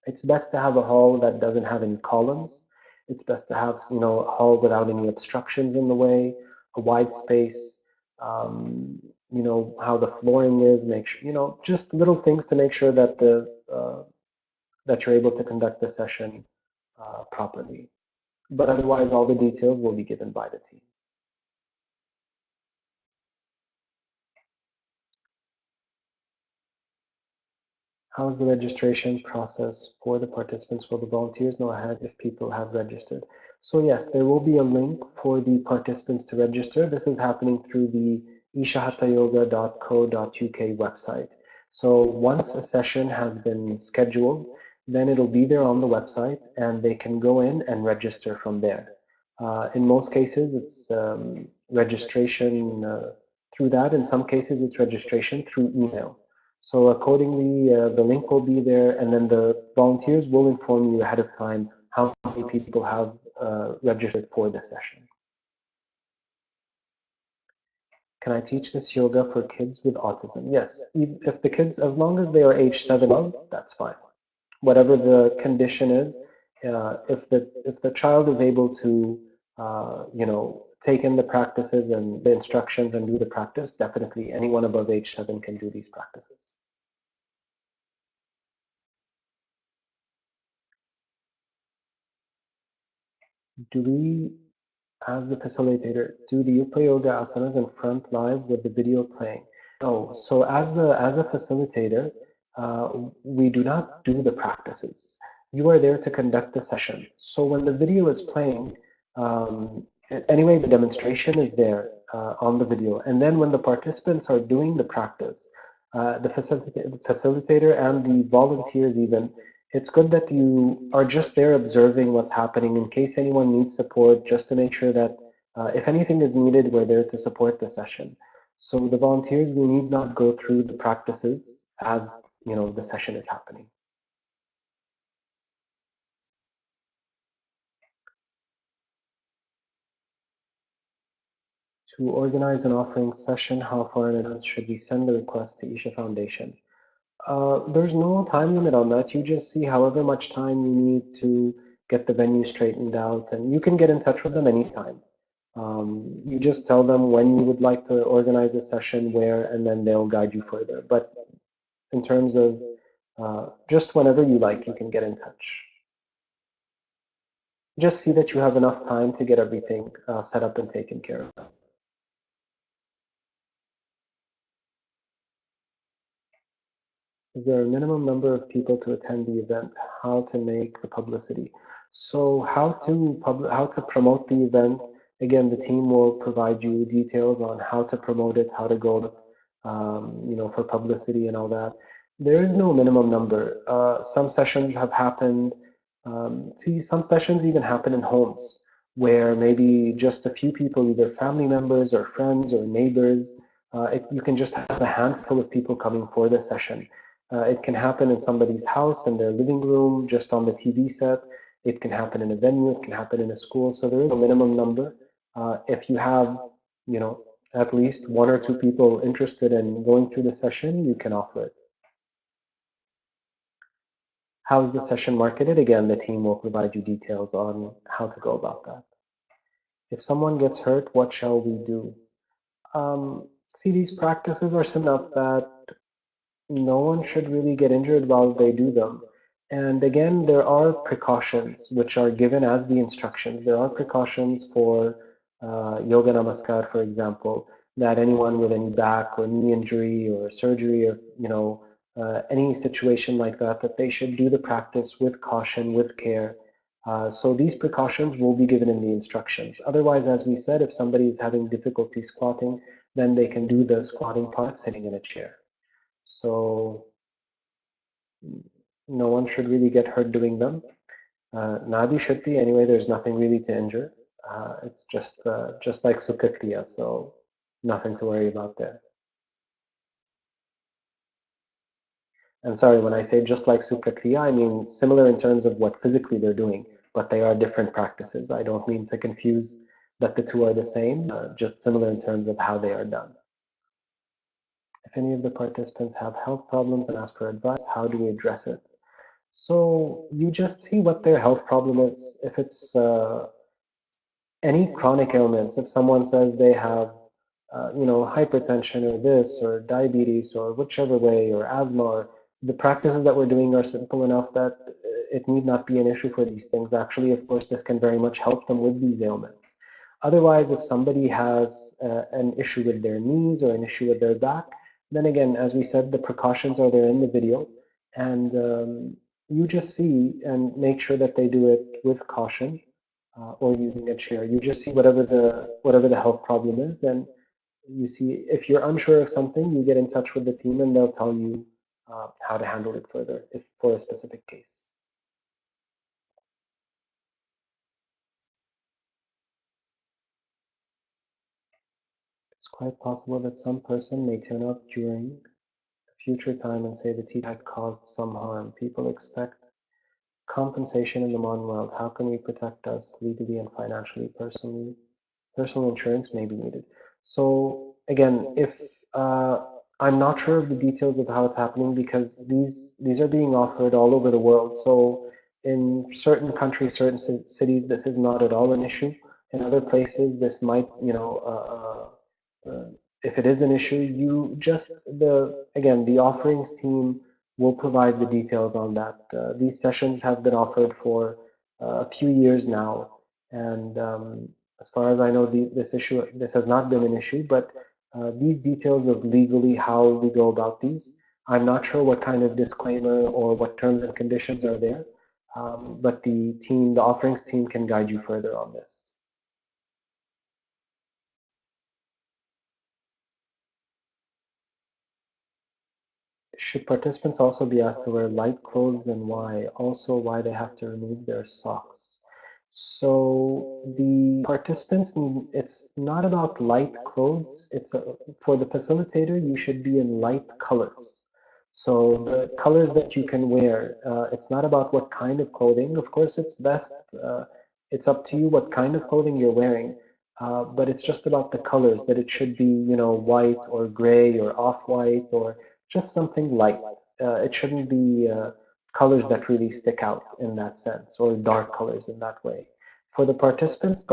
It's best to have a hall that doesn't have any columns. It's best to have, a hall without any obstructions in the way, a wide space, how the flooring is, make sure, just little things to make sure that that you're able to conduct the session properly. But otherwise, all the details will be given by the team. How's the registration process for the participants? Will the volunteers know ahead if people have registered? So yes, there will be a link for the participants to register. This is happening through the ishahatayoga.co.uk website. So once a session has been scheduled, then it'll be there on the website and they can go in and register from there. In most cases, it's registration through that. In some cases, it's registration through email. So accordingly, the link will be there, and then the volunteers will inform you ahead of time how many people have registered for the session. Can I teach this yoga for kids with autism? Yes, if the kids, as long as they are age 7, that's fine. Whatever the condition is, if the child is able to, take in the practices and the instructions and do the practice, definitely anyone above age 7 can do these practices. Do we, as the facilitator, do the Yupa Yoga asanas in front live with the video playing? No. So as a facilitator, we do not do the practices. You are there to conduct the session. So when the video is playing, um, anyway, the demonstration is there on the video. And then when the participants are doing the practice, the facilitator and the volunteers even, it's good that you are just there observing what's happening in case anyone needs support, just to make sure that if anything is needed, we're there to support the session. So the volunteers, we need not go through the practices as the session is happening. To organize an offering session, how far in advance should we send the request to Isha Foundation? There's no time limit on that. You just see however much time you need to get the venue straightened out, and you can get in touch with them anytime. You just tell them when you would like to organize a session, where, and then they'll guide you further. But in terms of just whenever you like, you can get in touch. Just see that you have enough time to get everything set up and taken care of. Is there a minimum number of people to attend the event? How to make the publicity? So how to promote the event? Again, the team will provide you details on how to promote it, how to go, for publicity and all that. There is no minimum number. Some sessions have happened. Some sessions even happen in homes where maybe just a few people, either family members or friends or neighbors, you can just have a handful of people coming for the session. It can happen in somebody's house, in their living room, just on the TV set. It can happen in a venue. It can happen in a school. So there is a minimum number. If you have, at least one or two people interested in going through the session, you can offer it. How is the session marketed? Again, the team will provide you details on how to go about that. If someone gets hurt, what shall we do? See, these practices are enough that no one should really get injured while they do them. And again, there are precautions which are given as the instructions. There are precautions for yoga namaskar, for example, that anyone with any back or knee injury or surgery or any situation like that, that they should do the practice with caution, with care. So these precautions will be given in the instructions. Otherwise, as we said, if somebody is having difficulty squatting, then they can do the squatting part sitting in a chair. So no one should really get hurt doing them. Nadi Shuddhi, anyway, there's nothing really to injure. It's just like Sukha Kriya, so nothing to worry about there. And sorry, when I say just like Sukha Kriya, I mean similar in terms of what physically they're doing, but they are different practices. I don't mean to confuse that the two are the same, just similar in terms of how they are done. If any of the participants have health problems and ask for advice, how do we address it? So you just see what their health problem is. If it's any chronic ailments, if someone says they have, hypertension or this or diabetes or whichever way or asthma, or the practices that we're doing are simple enough that it need not be an issue for these things. Actually, of course, this can very much help them with these ailments. Otherwise, if somebody has an issue with their knees or an issue with their back, then again, as we said, the precautions are there in the video, and you just see and make sure that they do it with caution or using a chair. You just see whatever the health problem is, and you see if you're unsure of something, you get in touch with the team, and they'll tell you how to handle it further if for a specific case. It's quite possible that some person may turn up during a future time and say the teacher caused some harm. People expect compensation in the modern world. How can we protect us legally and financially? Personal insurance may be needed. So again, if I'm not sure of the details of how it's happening because these are being offered all over the world. So in certain countries, certain cities, this is not at all an issue. In other places, this might, if it is an issue, you just again, the offerings team will provide the details on that. These sessions have been offered for a few years now, and as far as I know, this has not been an issue, but these details of legally how we go about these, I'm not sure what kind of disclaimer or what terms and conditions are there, but the offerings team can guide you further on this. Should participants also be asked to wear light clothes and why? Also, why they have to remove their socks? So the participants, it's not about light clothes. For the facilitator, you should be in light colors. So the colors that you can wear, it's not about what kind of clothing. Of course, it's up to you what kind of clothing you're wearing. But it's just about the colors, that it should be, white or gray or off-white or just something light. It shouldn't be colors that really stick out in that sense, or dark colors in that way. For the participants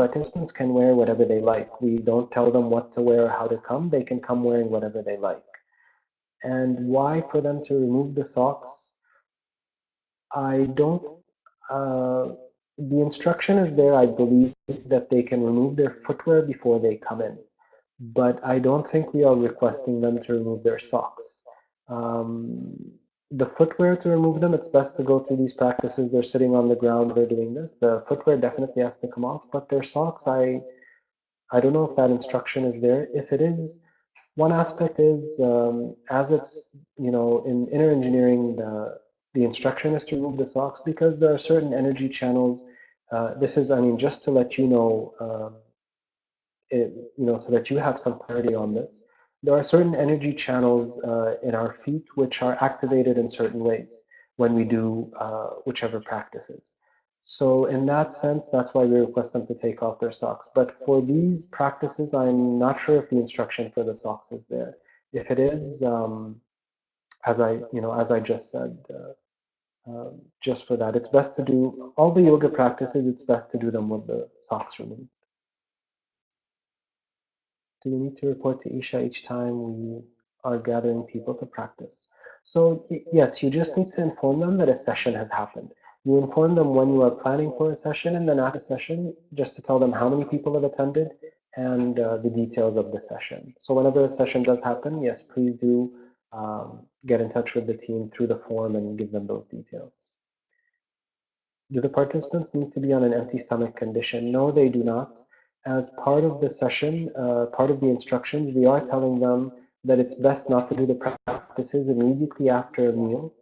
can wear whatever they like. We don't tell them what to wear or how to come. They can come wearing whatever they like. And why for them to remove the socks? I don't, uh, the instruction is there, I believe, that they can remove their footwear before they come in. But I don't think we are requesting them to remove their socks. Um, the footwear to remove them, it's best to go through these practices. They're sitting on the ground, they're doing this. The footwear definitely has to come off, but their socks, I don't know if that instruction is there. If it is, one aspect is, as it's, in inner engineering, the instruction is to remove the socks because there are certain energy channels. This is, I mean, just to let you know, so that you have some clarity on this. There are certain energy channels in our feet which are activated in certain ways when we do whichever practices. So in that sense, that's why we request them to take off their socks. But for these practices, I'm not sure if the instruction for the socks is there. If it is, as I just said, just for that, it's best to do all the yoga practices. It's best to do them with the socks removed. Do we need to report to Isha each time we are gathering people to practice? So yes, you just need to inform them that a session has happened. You inform them when you are planning for a session, and then after a session, just to tell them how many people have attended and the details of the session. So whenever a session does happen, yes, please do get in touch with the team through the form and give them those details. Do the participants need to be on an empty stomach condition? No, they do not. As part of the session, part of the instructions, we are telling them that it's best not to do the practices immediately after a meal.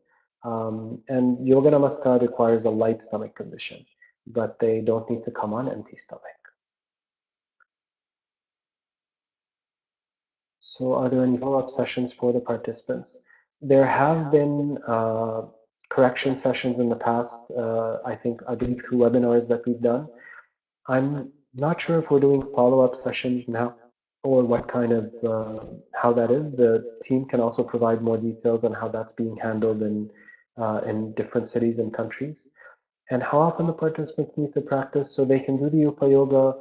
And Yoga Namaskar requires a light stomach condition, but they don't need to come on empty stomach. So are there any follow-up sessions for the participants? There have been correction sessions in the past, I believe through webinars that we've done. I'm not sure if we're doing follow-up sessions now or what kind of, how that is. The team can also provide more details on how that's being handled in different cities and countries. And how often the participants need to practice so they can do the Upa Yoga.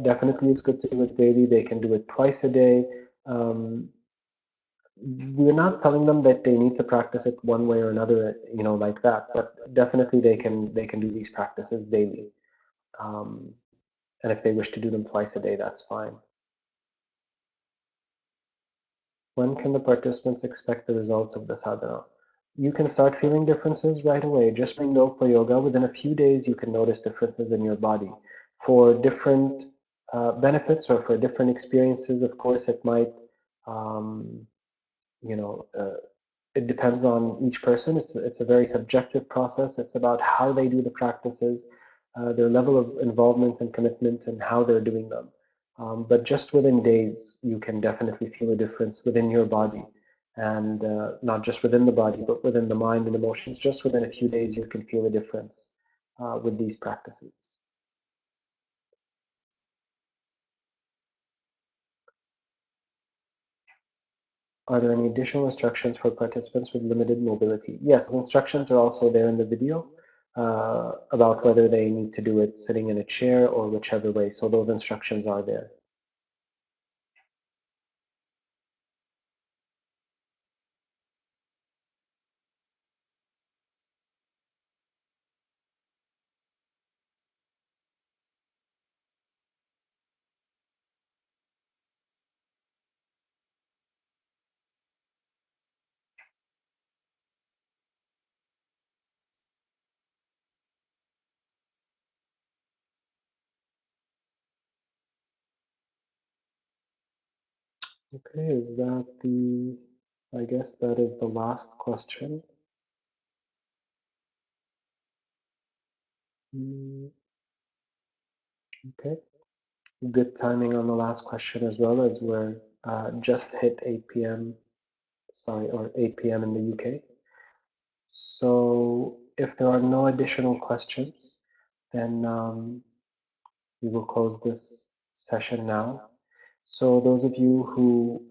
Definitely it's good to do it daily. They can do it twice a day. Um, we're not telling them that they need to practice it one way or another, like that, but definitely they can do these practices daily. Um, and if they wish to do them twice a day, that's fine. When can the participants expect the result of the sadhana? You can start feeling differences right away. Just bring the Upa Yoga. Within a few days, you can notice differences in your body. For different benefits or for different experiences, of course, it might, um, you know, uh, it depends on each person. It's a very subjective process. It's about how they do the practices, their level of involvement and commitment, and how they're doing them. But just within days, you can definitely feel a difference within your body, and not just within the body, but within the mind and emotions. Just within a few days, you can feel a difference with these practices. Are there any additional instructions for participants with limited mobility? Yes, instructions are also there in the video about whether they need to do it sitting in a chair or whichever way. So those instructions are there. Okay, is that the, I guess that is the last question. Okay, good timing on the last question as well, as we're just hit 8 p.m. Sorry, or 8 p.m. in the UK. So if there are no additional questions, then we will close this session now. So those of you who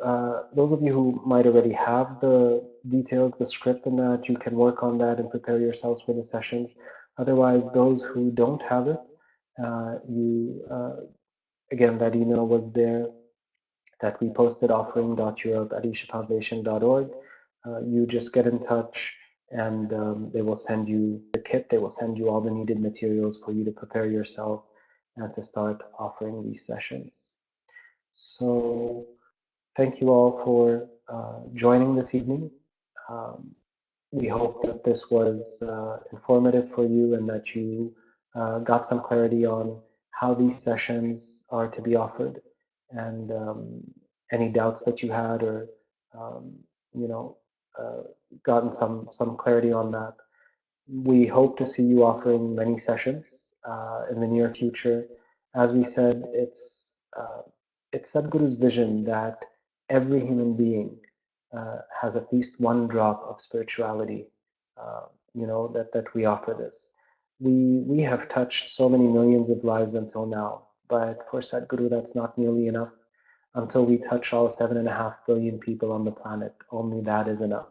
might already have the details, the script and that, you can work on that and prepare yourselves for the sessions. Otherwise, those who don't have it, again, that email was there that we posted, offering.europe@ishafoundation.org. You just get in touch and they will send you the kit. They will send you all the needed materials for you to prepare yourself and to start offering these sessions. So thank you all for joining this evening. Um, we hope that this was informative for you and that you got some clarity on how these sessions are to be offered, and any doubts that you had, or um, you know, uh, gotten some clarity on that. We hope to see you offering many sessions in the near future. As we said, it's Sadhguru's vision that every human being has at least one drop of spirituality. Uh, that we offer this. We have touched so many millions of lives until now, but for Sadhguru, that's not nearly enough. Until we touch all 7.5 billion people on the planet, only that is enough.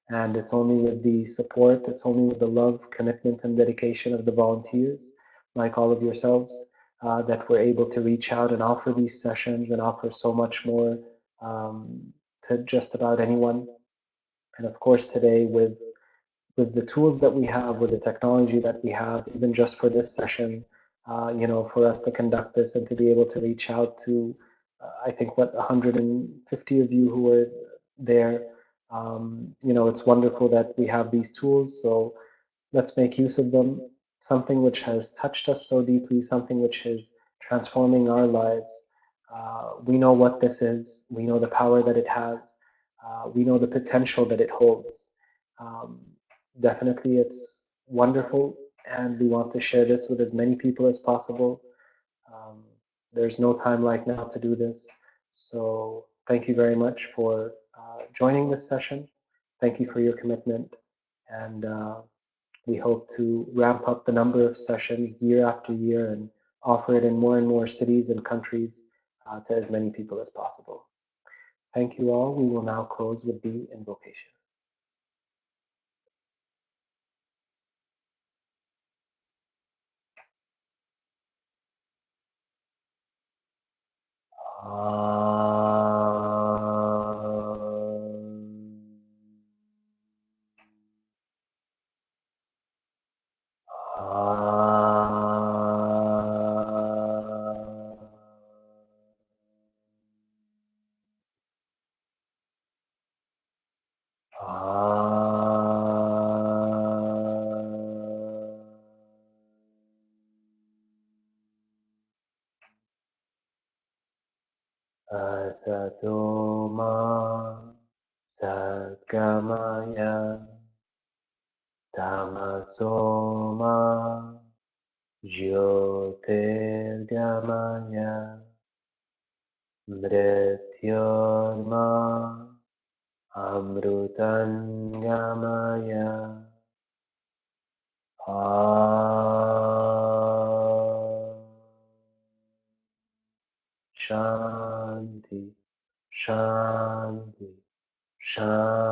And it's only with the support, it's only with the love, commitment, and dedication of the volunteers, like all of yourselves, that we're able to reach out and offer these sessions and offer so much more to just about anyone. And of course, today, with the tools that we have, with the technology that we have, even just for this session, for us to conduct this and to be able to reach out to, I think, 150 of you who were there. It's wonderful that we have these tools. So let's make use of them. Something which has touched us so deeply, something which is transforming our lives. We know what this is. We know the power that it has. We know the potential that it holds. Um, Definitely, it's wonderful, and we want to share this with as many people as possible. Um, there's no time like now to do this. So thank you very much for joining this session. Thank you for your commitment, and we hope to ramp up the number of sessions year after year and offer it in more and more cities and countries to as many people as possible. Thank you all. We will now close with the invocation. Asatoma Sadgamaya Tamasoma Jyotirgamaya Mrityorma Amrutangamaya Shanti Shanti Shanti.